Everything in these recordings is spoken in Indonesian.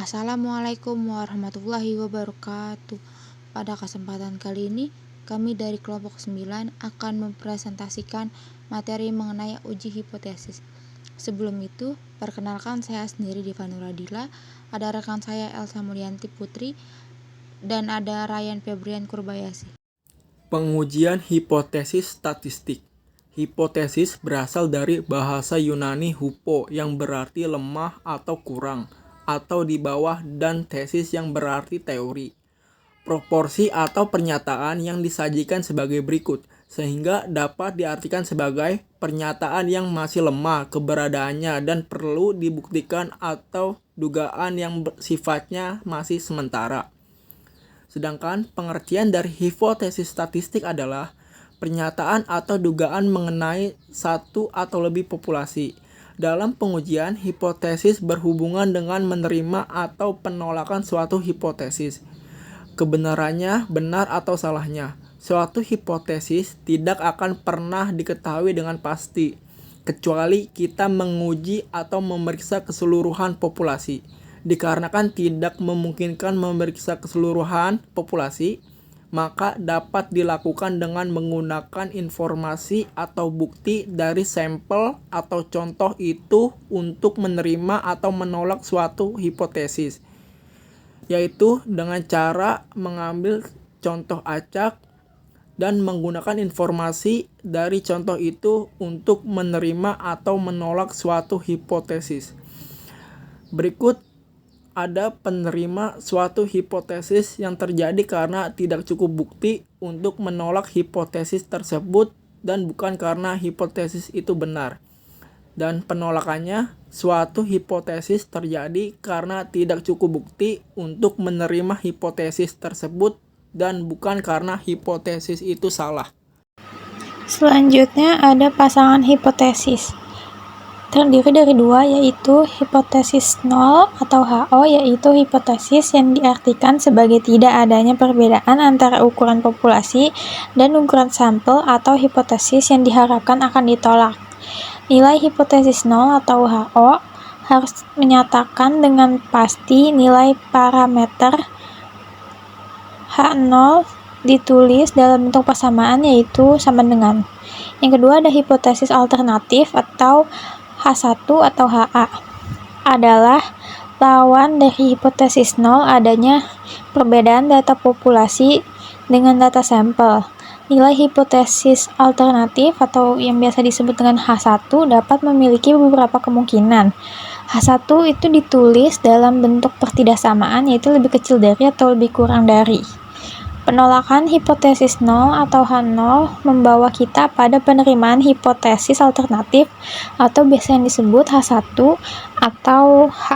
Assalamualaikum warahmatullahi wabarakatuh. Pada kesempatan kali ini, kami dari kelompok 9 akan mempresentasikan materi mengenai uji hipotesis. Sebelum itu, perkenalkan saya sendiri Diva Nuradila, ada rekan saya Elsa Mulyanti Putri, dan ada Ryan Febrian Kurbayasi. Pengujian hipotesis statistik. Hipotesis berasal dari bahasa Yunani hupo yang berarti lemah atau kurang, atau di bawah, dan tesis yang berarti teori. Proporsi atau pernyataan yang disajikan sebagai berikut, sehingga dapat diartikan sebagai pernyataan yang masih lemah keberadaannya dan perlu dibuktikan atau dugaan yang sifatnya masih sementara. Sedangkan pengertian dari hipotesis statistik adalah pernyataan atau dugaan mengenai satu atau lebih populasi. Dalam pengujian, hipotesis berhubungan dengan menerima atau penolakan suatu hipotesis. Kebenarannya, benar atau salahnya. Suatu hipotesis tidak akan pernah diketahui dengan pasti, kecuali kita menguji atau memeriksa keseluruhan populasi. Dikarenakan tidak memungkinkan memeriksa keseluruhan populasi, maka dapat dilakukan dengan menggunakan informasi atau bukti dari sampel atau contoh itu untuk menerima atau menolak suatu hipotesis, yaitu dengan cara mengambil contoh acak dan menggunakan informasi dari contoh itu untuk menerima atau menolak suatu hipotesis. Berikut ada penerima suatu hipotesis yang terjadi karena tidak cukup bukti untuk menolak hipotesis tersebut dan bukan karena hipotesis itu benar. Dan penolakannya, suatu hipotesis terjadi karena tidak cukup bukti untuk menerima hipotesis tersebut dan bukan karena hipotesis itu salah. Selanjutnya ada pasangan hipotesis. Terdiri dari dua, yaitu hipotesis nol atau HO, yaitu hipotesis yang diartikan sebagai tidak adanya perbedaan antara ukuran populasi dan ukuran sampel, atau hipotesis yang diharapkan akan ditolak. Nilai hipotesis nol atau HO harus menyatakan dengan pasti nilai parameter H0 ditulis dalam bentuk persamaan, yaitu sama dengan. Yang kedua ada hipotesis alternatif atau H1 atau HA, adalah lawan dari hipotesis nol adanya perbedaan data populasi dengan data sampel. Nilai hipotesis alternatif atau yang biasa disebut dengan H1 dapat memiliki beberapa kemungkinan. H1 itu ditulis dalam bentuk pertidaksamaan, yaitu lebih kecil dari atau lebih kurang dari. Penolakan hipotesis nol atau H0 membawa kita pada penerimaan hipotesis alternatif atau biasa yang disebut H1 atau H.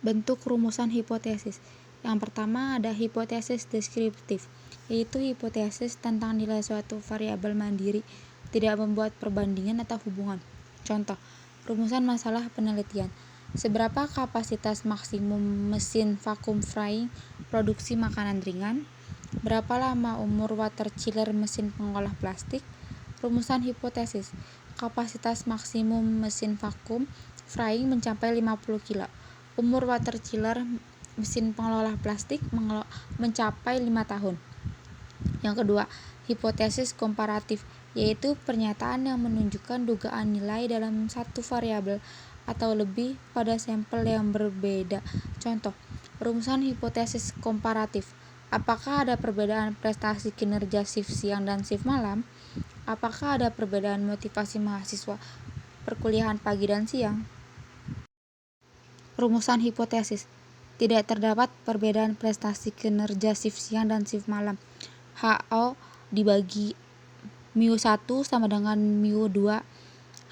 Bentuk rumusan hipotesis. Yang pertama ada hipotesis deskriptif, yaitu hipotesis tentang nilai suatu variabel mandiri, tidak membuat perbandingan atau hubungan. Contoh, rumusan masalah penelitian. Seberapa kapasitas maksimum mesin vacuum frying produksi makanan ringan? Berapa lama umur water chiller mesin pengolah plastik? Rumusan hipotesis. Kapasitas maksimum mesin vacuum frying mencapai 50 kilo. Umur water chiller mesin pengolah plastik mencapai 5 tahun. Yang kedua, hipotesis komparatif, yaitu pernyataan yang menunjukkan dugaan nilai dalam satu variabel atau lebih pada sampel yang berbeda. Contoh, rumusan hipotesis komparatif. Apakah ada perbedaan prestasi kinerja shift siang dan shift malam? Apakah ada perbedaan motivasi mahasiswa perkuliahan pagi dan siang? Rumusan hipotesis. Tidak terdapat perbedaan prestasi kinerja shift siang dan shift malam. HO dibagi mu1 sama dengan mu2.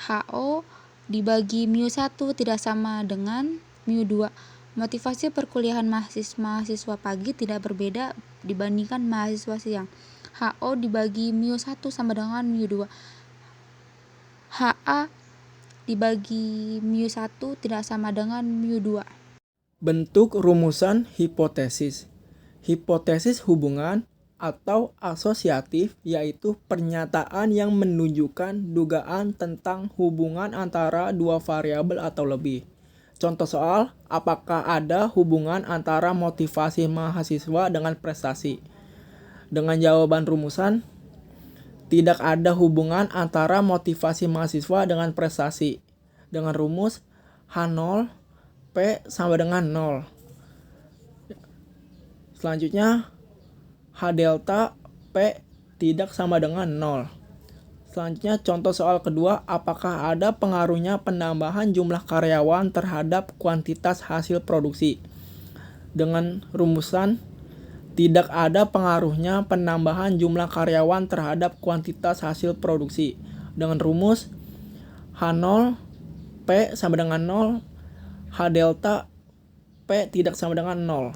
HO dibagi mu1 tidak sama dengan mu2. Motivasi perkuliahan mahasiswa pagi tidak berbeda dibandingkan mahasiswa siang. HO dibagi mu1 sama dengan mu2. HA dibagi mu1 tidak sama dengan mu2. Bentuk rumusan hipotesis. Hipotesis hubungan atau asosiatif, yaitu pernyataan yang menunjukkan dugaan tentang hubungan antara dua variabel atau lebih. Contoh soal, apakah ada hubungan antara motivasi mahasiswa dengan prestasi? Dengan jawaban rumusan, tidak ada hubungan antara motivasi mahasiswa dengan prestasi. Dengan rumus H0 P sama dengan 0. Selanjutnya, H delta P tidak sama dengan 0. Selanjutnya, contoh soal kedua, apakah ada pengaruhnya penambahan jumlah karyawan terhadap kuantitas hasil produksi? Dengan rumusan, tidak ada pengaruhnya penambahan jumlah karyawan terhadap kuantitas hasil produksi. Dengan rumus H0 P sama dengan 0, H delta P tidak sama dengan 0.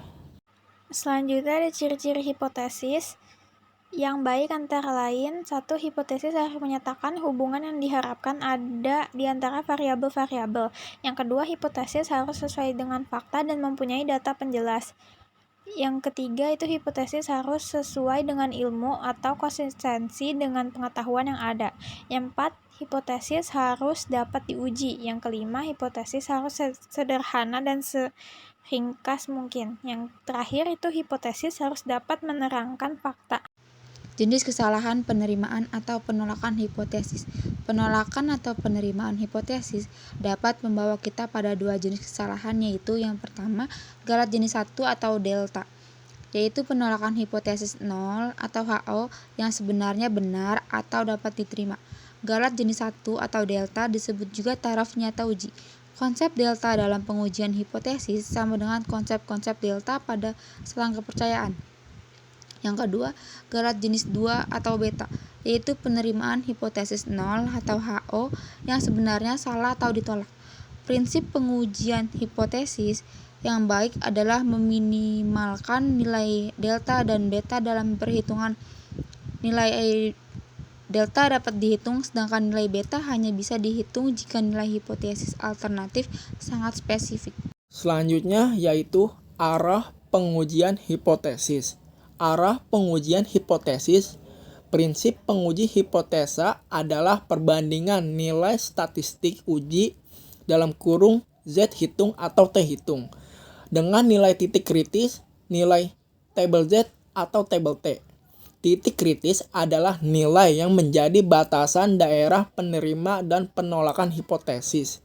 Selanjutnya ada ciri-ciri hipotesis yang baik antara lain. 1. Hipotesis harus menyatakan hubungan yang diharapkan ada di antara variabel-variabel. Yang kedua, hipotesis harus sesuai dengan fakta dan mempunyai data penjelas. Yang ketiga, itu hipotesis harus sesuai dengan ilmu atau konsistensi dengan pengetahuan yang ada. Yang 4, hipotesis harus dapat diuji. Yang kelima, hipotesis harus sederhana dan seringkas mungkin. Yang terakhir, itu hipotesis harus dapat menerangkan fakta. Jenis kesalahan penerimaan atau penolakan hipotesis. Penolakan atau penerimaan hipotesis dapat membawa kita pada dua jenis kesalahan, yaitu yang pertama, galat jenis 1 atau delta, yaitu penolakan hipotesis 0 atau HO yang sebenarnya benar atau dapat diterima. Galat jenis 1 atau delta disebut juga taraf nyata uji. Konsep delta dalam pengujian hipotesis sama dengan konsep-konsep delta pada selang kepercayaan. Yang kedua, galat jenis 2 atau beta, yaitu penerimaan hipotesis 0 atau HO yang sebenarnya salah atau ditolak. Prinsip pengujian hipotesis yang baik adalah meminimalkan nilai delta dan beta dalam perhitungan. Nilai delta dapat dihitung, sedangkan nilai beta hanya bisa dihitung jika nilai hipotesis alternatif sangat spesifik. Selanjutnya yaitu arah pengujian hipotesis. Arah pengujian hipotesis. Prinsip penguji hipotesa adalah perbandingan nilai statistik uji dalam kurung Z hitung atau T hitung dengan nilai titik kritis, nilai tabel Z atau tabel T. Titik kritis adalah nilai yang menjadi batasan daerah penerima dan penolakan hipotesis.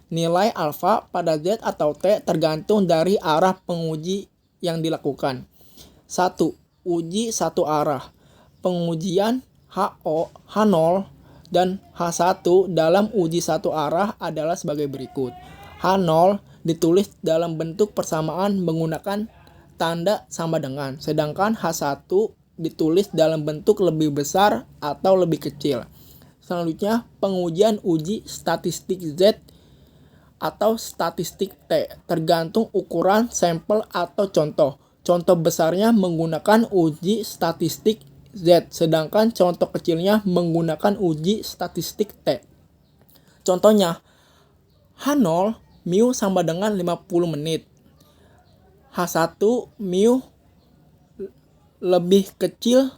Nilai alfa pada Z atau T tergantung dari arah penguji yang dilakukan. 1. Uji satu arah. Pengujian HO, H0, dan H1 dalam uji satu arah adalah sebagai berikut. H0 ditulis dalam bentuk persamaan menggunakan tanda sama dengan, sedangkan H1 ditulis dalam bentuk lebih besar atau lebih kecil. Selanjutnya, pengujian uji statistik Z atau statistik T tergantung ukuran sampel atau contoh. Contoh besarnya menggunakan uji statistik Z, sedangkan contoh kecilnya menggunakan uji statistik T. Contohnya, H0 mu sama dengan 50 menit. H1 mu lebih kecil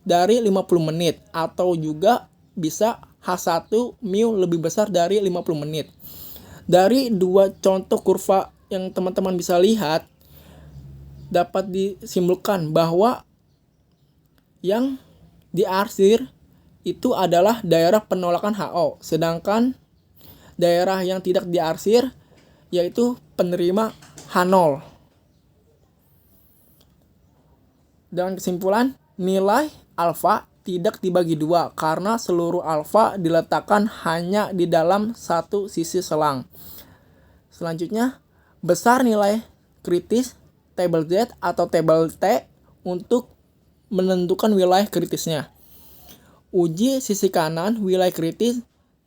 dari 50 menit, atau juga bisa H1 mu lebih besar dari 50 menit. Dari dua contoh kurva yang teman-teman bisa lihat, dapat disimpulkan bahwa yang diarsir itu adalah daerah penolakan HO, sedangkan daerah yang tidak diarsir yaitu penerima H0. Dengan kesimpulan, nilai alfa tidak dibagi dua karena seluruh alfa diletakkan hanya di dalam satu sisi selang. Selanjutnya, besar nilai kritis tabel Z atau tabel T untuk menentukan wilayah kritisnya. Uji sisi kanan wilayah kritis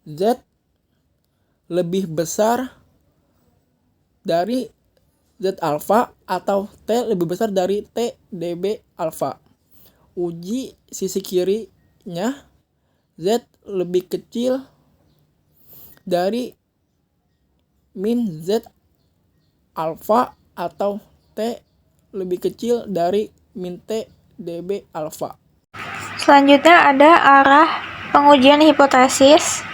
Z lebih besar dari Z alfa atau T lebih besar dari T dB alfa. Uji sisi kirinya Z lebih kecil dari min Z alfa atau T lebih kecil dari min T dB alfa. Selanjutnya ada arah pengujian hipotesis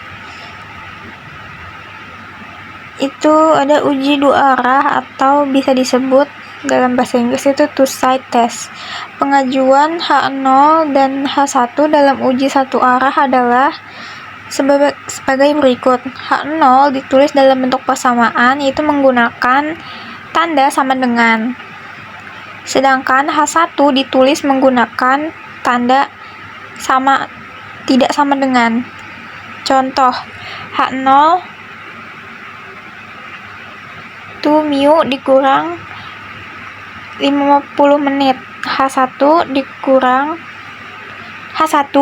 itu ada uji dua arah atau bisa disebut dalam bahasa Inggris itu two-side test. Pengajuan H0 dan H1 dalam uji satu arah adalah sebagai berikut. H0 ditulis dalam bentuk persamaan, yaitu menggunakan tanda sama dengan. Sedangkan H1 ditulis menggunakan tanda tidak sama dengan. Contoh, H0 itu mu dikurang 50 menit. H1 dikurang H1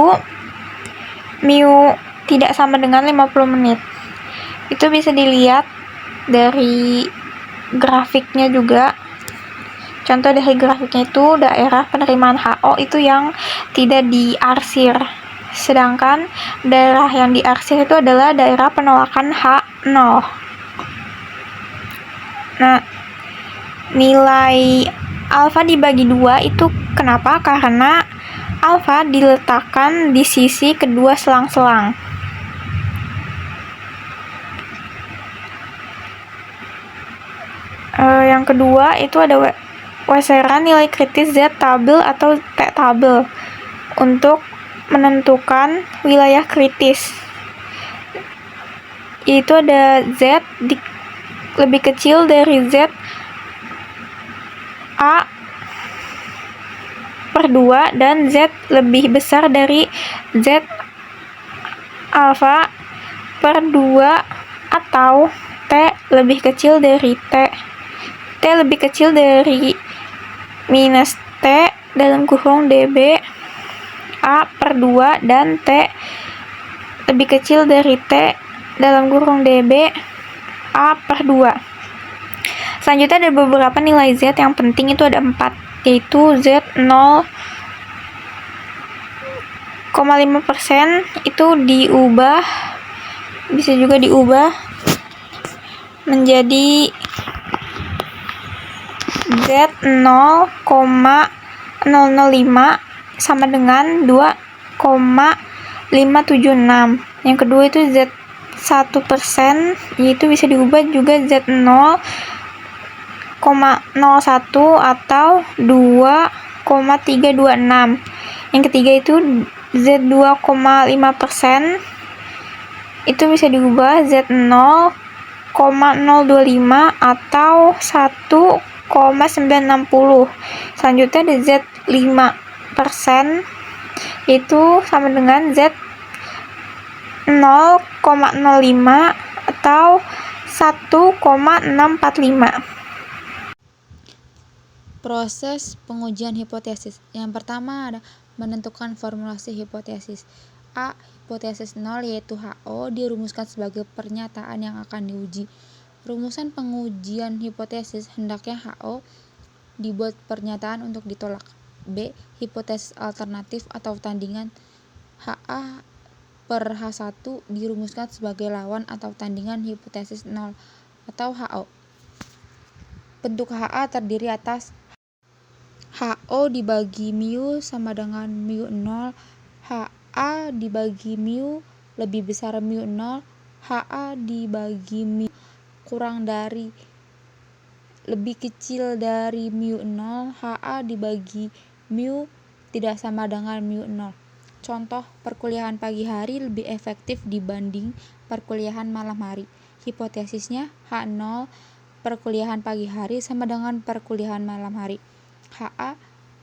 mu tidak sama dengan 50 menit. Itu bisa dilihat dari grafiknya juga. Contoh dari grafiknya itu daerah penerimaan HO itu yang tidak diarsir. Sedangkan daerah yang diarsir itu adalah daerah penolakan H0. Nah, nilai alfa dibagi 2 itu kenapa? Karena alfa diletakkan di sisi kedua selang-selang. Yang kedua itu ada weseran nilai kritis Z tabel atau T tabel untuk menentukan wilayah kritis. Itu ada Z lebih kecil dari Z A per 2 dan Z lebih besar dari Z alfa per 2 atau T lebih kecil dari T lebih kecil dari minus T dalam kurung dB A per 2 dan T lebih kecil dari T dalam kurung dB A per 2. Selanjutnya ada beberapa nilai Z yang penting, itu ada 4, yaitu Z 0,5% itu bisa juga diubah menjadi Z 0,005 sama dengan 2,576. Yang kedua itu Z 1%, yaitu bisa diubah juga Z 0,01 atau 2,326. Yang ketiga itu Z 2,5%, itu bisa diubah Z 0,025 atau 1,960. Selanjutnya ada Z 5%, itu sama dengan Z 0,05 atau 1,645. Proses pengujian hipotesis. Yang pertama ada menentukan formulasi hipotesis. A. Hipotesis 0 yaitu HO dirumuskan sebagai pernyataan yang akan diuji. Rumusan pengujian hipotesis hendaknya HO dibuat pernyataan untuk ditolak. B. Hipotesis alternatif atau tandingan HA per H1 dirumuskan sebagai lawan atau tandingan hipotesis 0 atau HO. Bentuk HA terdiri atas HO dibagi mu sama dengan mu 0, HA dibagi mu lebih besar mu 0, HA dibagi mu kurang dari lebih kecil dari mu 0, HA dibagi mu tidak sama dengan mu 0. Contoh, perkuliahan pagi hari lebih efektif dibanding perkuliahan malam hari. Hipotesisnya H0 perkuliahan pagi hari sama dengan perkuliahan malam hari. HA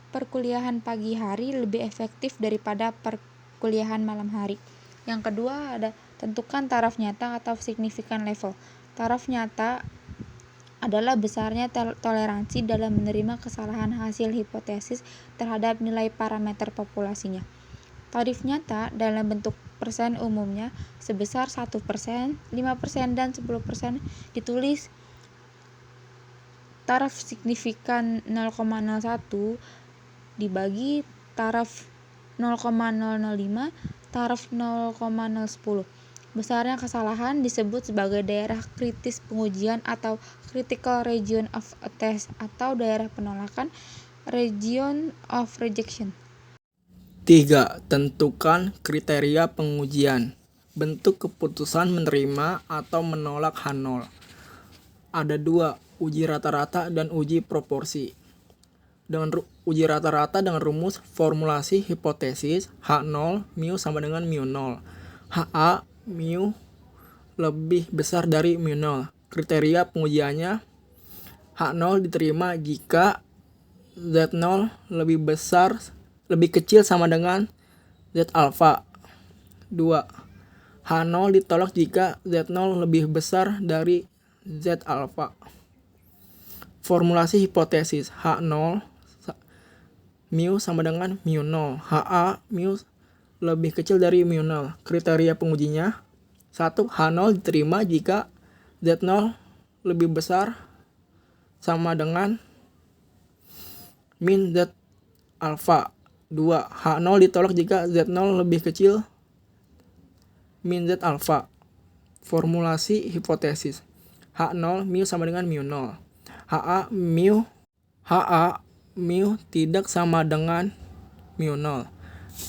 perkuliahan pagi hari lebih efektif daripada perkuliahan malam hari. Yang kedua ada tentukan taraf nyata atau significant level. Taraf nyata adalah besarnya toleransi dalam menerima kesalahan hasil hipotesis terhadap nilai parameter populasinya. Tarif nyata dalam bentuk persen umumnya sebesar 1%, 5%, dan 10% ditulis. Taraf signifikan 0,01 dibagi taraf 0,005, taraf 0,010. Besarnya kesalahan disebut sebagai daerah kritis pengujian atau critical region of a test atau daerah penolakan region of rejection. 3. Tentukan kriteria pengujian. Bentuk keputusan menerima atau menolak H0. Ada dua, uji rata-rata dan uji proporsi. Dengan uji rata-rata dengan rumus formulasi hipotesis H0 mu sama dengan mu0. HA mu lebih besar dari mu0. Kriteria pengujiannya H0 diterima jika Z0 lebih kecil sama dengan Z alfa. 2. H0 ditolak jika Z0 lebih besar dari Z alfa. Formulasi hipotesis H0 mu sama dengan mu0. HA mu lebih kecil dari mu0. Kriteria pengujinya 1. H0 diterima jika Z0 lebih besar sama dengan min Z alfa. 2. H0 ditolak jika Z0 lebih kecil min Z alfa. Formulasi hipotesis H0 mu sama dengan mu0. HA mu tidak sama dengan mu0.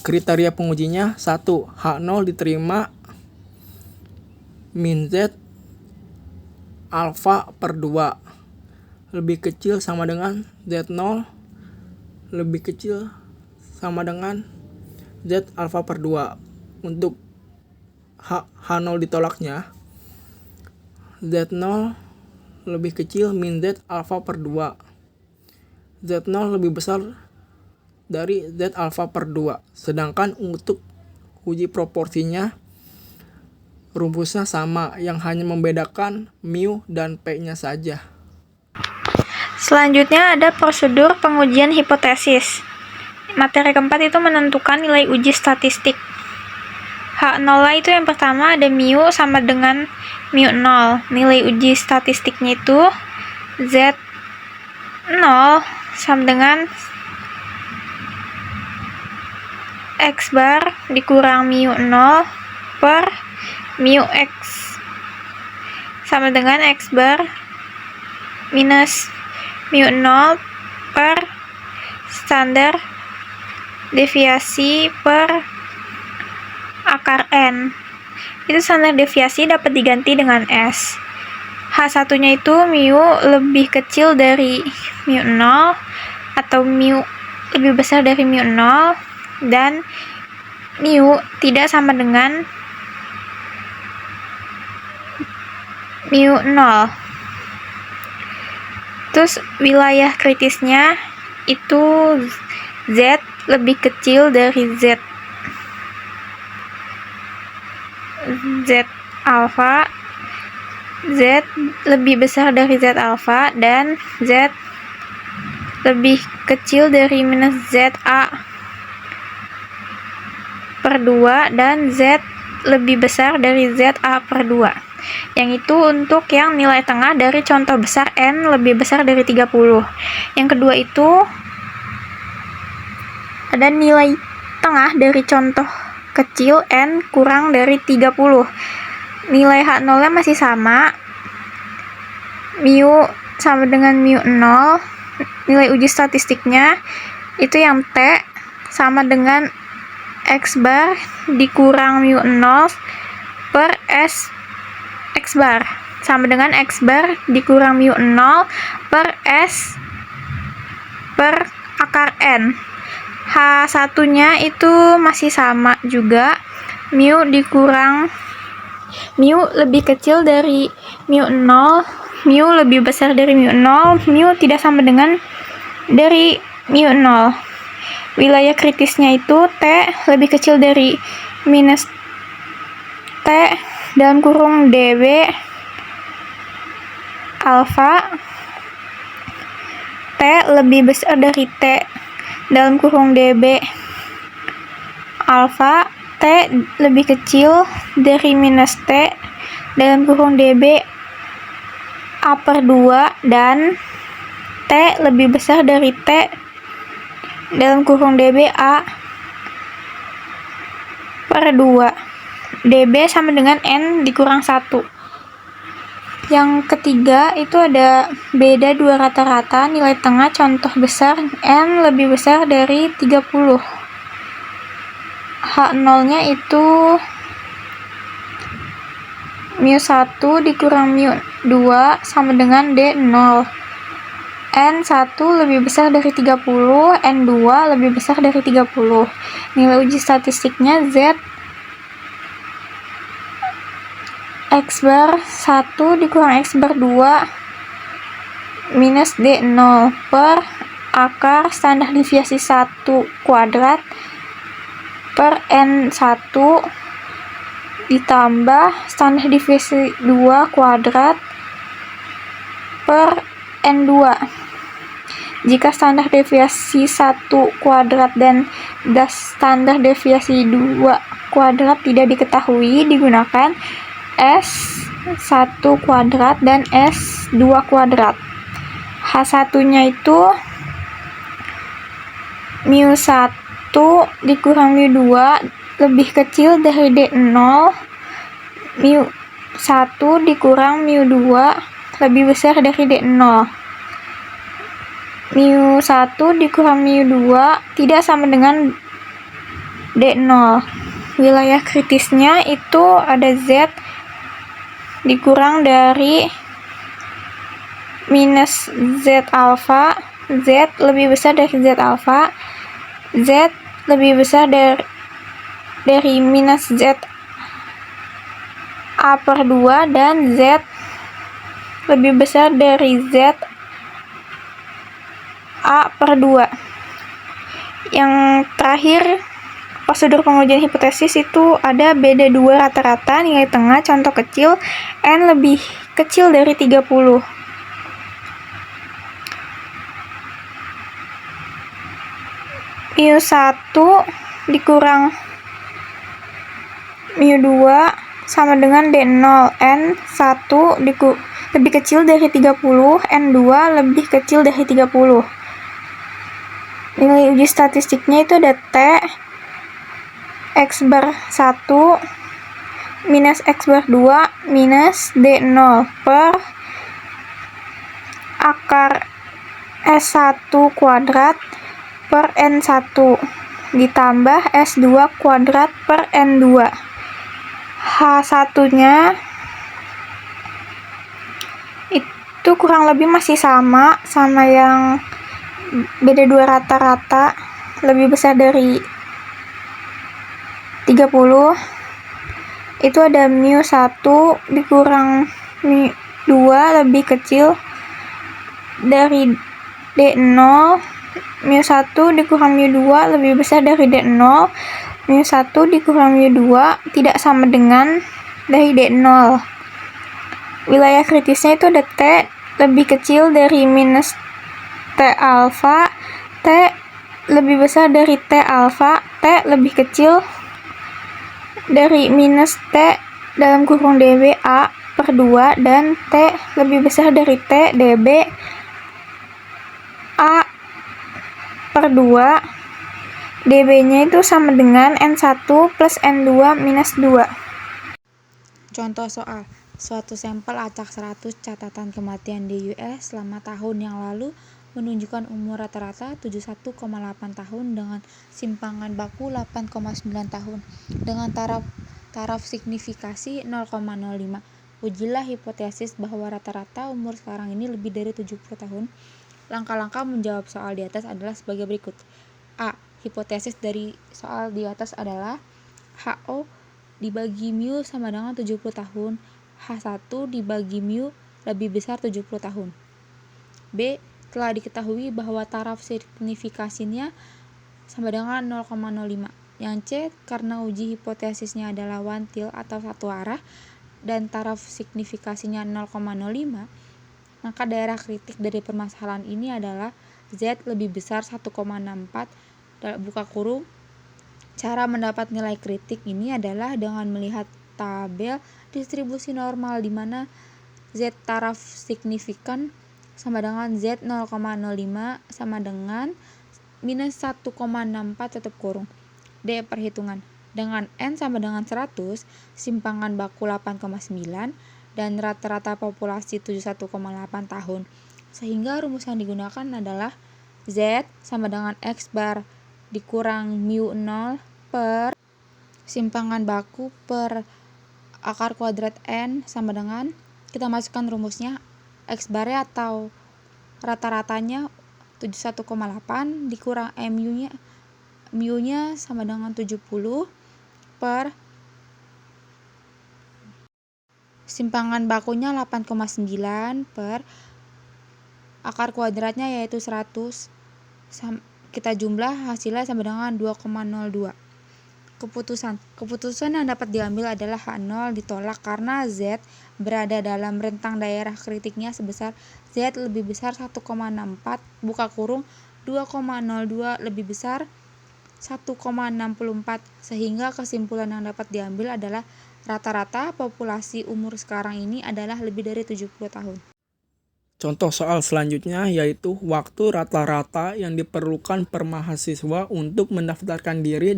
Kriteria pengujinya 1. H0 diterima min Z alfa per 2 lebih kecil sama dengan Z0 lebih kecil sama dengan Z alfa per 2. Untuk H0 ditolaknya Z0 lebih kecil min Z alfa per 2. Z0 lebih besar dari Z alfa per 2. Sedangkan untuk uji proporsinya rumusnya sama, yang hanya membedakan mu dan P-nya saja. Selanjutnya ada prosedur pengujian hipotesis. Materi keempat itu menentukan nilai uji statistik. H0 itu yang pertama ada mu sama dengan mu0. Nilai uji statistiknya itu Z0 sama dengan X bar dikurang mu0 per mu X sama dengan X bar minus mu0 per standar deviasi per akar N. Itu standar deviasi dapat diganti dengan S. H1-nya itu mu lebih kecil dari mu0 atau mu lebih besar dari mu0 dan mu tidak sama dengan mu0. Terus wilayah kritisnya itu Z lebih kecil dari Z alfa, Z lebih besar dari Z alfa, dan Z lebih kecil dari minus ZA per 2, dan Z lebih besar dari ZA per 2. Yang itu untuk yang nilai tengah dari contoh besar N lebih besar dari 30. Yang kedua itu ada nilai tengah dari contoh kecil N kurang dari 30. Nilai H0-nya masih sama. Mu sama dengan mu0. Nilai uji statistiknya itu yang T sama dengan X bar dikurang mu0 per S X bar sama dengan X bar dikurang mu0 per S per akar N. H1-nya itu masih sama juga, mu lebih kecil dari mu0, mu lebih besar dari mu0, mu tidak sama dengan dari mu0. Wilayah kritisnya itu T lebih kecil dari minus T dalam kurung dB alfa, T lebih besar dari T dalam kurung dB alfa, T lebih kecil dari minus T dalam kurung dB A per 2, dan T lebih besar dari T dalam kurung dB A per 2. dB sama dengan N dikurang 1. Yang ketiga itu ada beda dua rata-rata nilai tengah contoh besar N lebih besar dari 30. H0-nya itu mu1 dikurang mu2 sama dengan D0. N1 lebih besar dari 30, N2 lebih besar dari 30. Nilai uji statistiknya Z X bar 1 dikurang X bar 2 minus D0 per akar standar deviasi 1 kuadrat per N1 ditambah standar deviasi 2 kuadrat per N2. Jika standar deviasi 1 kuadrat dan standar deviasi 2 kuadrat tidak diketahui, digunakan S1 kuadrat dan S2 kuadrat. H1-nya itu mu1 dikurang mu2 lebih kecil dari D0, mu1 dikurang mu2 lebih besar dari D0. mu1 dikurang mu2 tidak sama dengan D0. Wilayah kritisnya itu ada Z dikurang dari minus Z alfa, Z lebih besar dari Z alfa, Z lebih besar dari minus Z A per 2, dan Z lebih besar dari Z A per 2. Yang terakhir, prosedur pengujian hipotesis itu ada beda dua rata-rata, nilai tengah, contoh kecil, N lebih kecil dari 30. mu1 dikurang mu2 sama dengan D0, N1 lebih kecil dari 30, N2 lebih kecil dari 30. Nilai uji statistiknya itu ada T X bar 1 minus X bar 2 minus D0 per akar S1 kuadrat per N1 ditambah S2 kuadrat per N2. H1-nya itu kurang lebih masih sama yang beda dua rata-rata, lebih besar dari 30. Itu ada mu1 dikurang mu2 lebih kecil dari D0, mu1 dikurang mu2 lebih besar dari D0, mu1 dikurang mu2 tidak sama dengan dari D0. Wilayah kritisnya itu ada T lebih kecil dari minus T alfa, T lebih besar dari T alfa, T lebih kecil dari minus T dalam kurung dB A per 2, dan T lebih besar dari T dB A per 2. dB-nya itu sama dengan N1 plus N2 minus 2. Contoh soal, suatu sampel acak 100 catatan kematian di US selama tahun yang lalu menunjukkan umur rata-rata 71,8 tahun dengan simpangan baku 8,9 tahun dengan taraf signifikasi 0,05. Ujilah hipotesis bahwa rata-rata umur sekarang ini lebih dari 70 tahun. Langkah-langkah menjawab soal di atas adalah sebagai berikut. A. Hipotesis dari soal di atas adalah HO dibagi mu sama dengan 70 tahun, H1 dibagi mu lebih besar 70 tahun. B. Telah diketahui bahwa taraf signifikasinya sama dengan 0,05. Yang C. Karena uji hipotesisnya adalah one till atau satu arah dan taraf signifikasinya 0,05, maka daerah kritik dari permasalahan ini adalah Z lebih besar 1,64 buka kurung. Cara mendapat nilai kritik ini adalah dengan melihat tabel distribusi normal di mana Z taraf signifikan sama dengan Z 0,05 sama dengan minus 1,64 tutup kurung. D. Perhitungan. Dengan N sama dengan 100, simpangan baku 8,9, dan rata-rata populasi 71,8 tahun. Sehingga rumus yang digunakan adalah Z sama dengan X bar dikurang mu0 per simpangan baku per akar kuadrat N sama dengan, kita masukkan rumusnya, X barnya atau rata-ratanya 71,8 dikurang mu-nya sama dengan 70 per simpangan bakunya 8,9 per akar kuadratnya yaitu 100, kita jumlah hasilnya sama dengan 2,02. Keputusan yang dapat diambil adalah H0 ditolak karena Z berada dalam rentang daerah kritiknya sebesar Z lebih besar 1,64 buka kurung 2,02 lebih besar 1,64, sehingga kesimpulan yang dapat diambil adalah rata-rata populasi umur sekarang ini adalah lebih dari 70 tahun. Contoh soal selanjutnya yaitu waktu rata-rata yang diperlukan per mahasiswa untuk mendaftarkan diri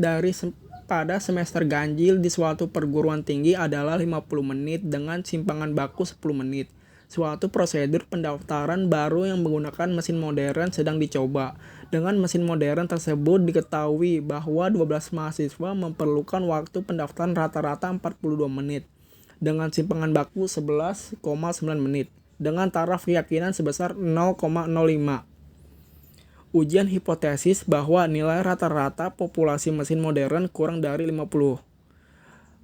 pada semester ganjil di suatu perguruan tinggi adalah 50 menit dengan simpangan baku 10 menit. Suatu prosedur pendaftaran baru yang menggunakan mesin modern sedang dicoba. Dengan mesin modern tersebut diketahui bahwa 12 mahasiswa memerlukan waktu pendaftaran rata-rata 42 menit dengan simpangan baku 11,9 menit. Dengan taraf keyakinan sebesar 0,05. Ujian hipotesis bahwa nilai rata-rata populasi mesin modern kurang dari 50.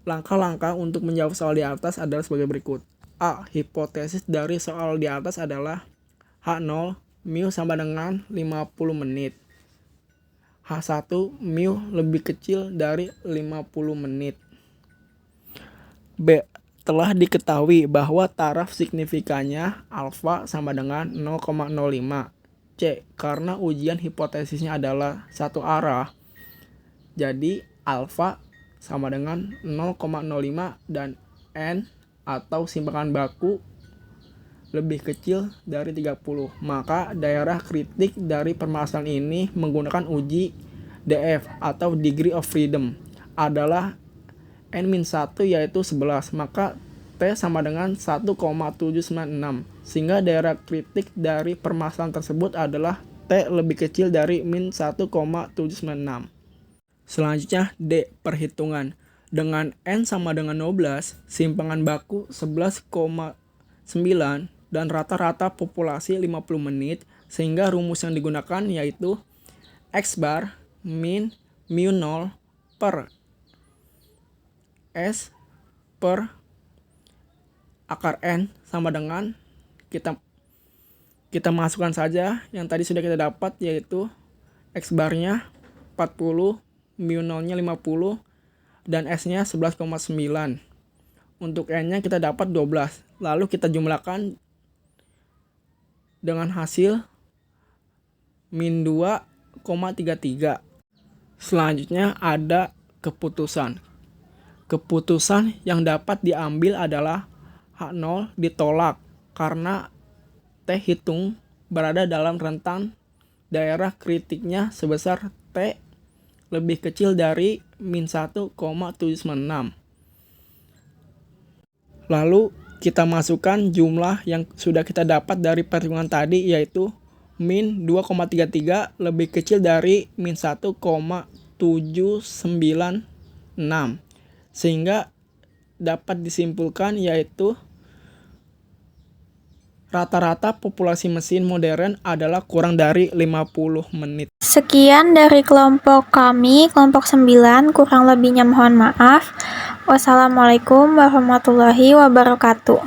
Langkah-langkah untuk menjawab soal di atas adalah sebagai berikut. A. Hipotesis dari soal di atas adalah H0 mu sama dengan 50 menit. H1 mu lebih kecil dari 50 menit. B. Telah diketahui bahwa taraf signifikannya alfa sama dengan 0,05. C. Karena ujian hipotesisnya adalah satu arah, jadi alfa sama dengan 0,05 dan N atau simpangan baku lebih kecil dari 30. Maka daerah kritik dari permasalahan ini menggunakan uji DF atau degree of freedom adalah N-1 yaitu 11, maka T sama dengan 1,796, sehingga daerah kritik dari permasalahan tersebut adalah T lebih kecil dari min 1,796. Selanjutnya D. Perhitungan. Dengan N sama dengan 12, simpangan baku 11,9 dan rata-rata populasi 50 menit, sehingga rumus yang digunakan yaitu X bar min mu 0 per S per akar N sama dengan kita masukkan saja yang tadi sudah kita dapat yaitu X barnya 40, mu 0-nya 50 dan S-nya 11,9. Untuk N-nya kita dapat 12. Lalu kita jumlahkan dengan hasil min 2,33. Selanjutnya ada keputusan. Keputusan yang dapat diambil adalah H0 ditolak karena T hitung berada dalam rentang daerah kritiknya sebesar T lebih kecil dari min 1,796. Lalu kita masukkan jumlah yang sudah kita dapat dari perhitungan tadi yaitu min 2,33 lebih kecil dari min 1,796. Sehingga dapat disimpulkan yaitu rata-rata populasi mesin modern adalah kurang dari 50 menit. Sekian dari kelompok kami, kelompok 9, kurang lebihnya mohon maaf. Wassalamualaikum warahmatullahi wabarakatuh.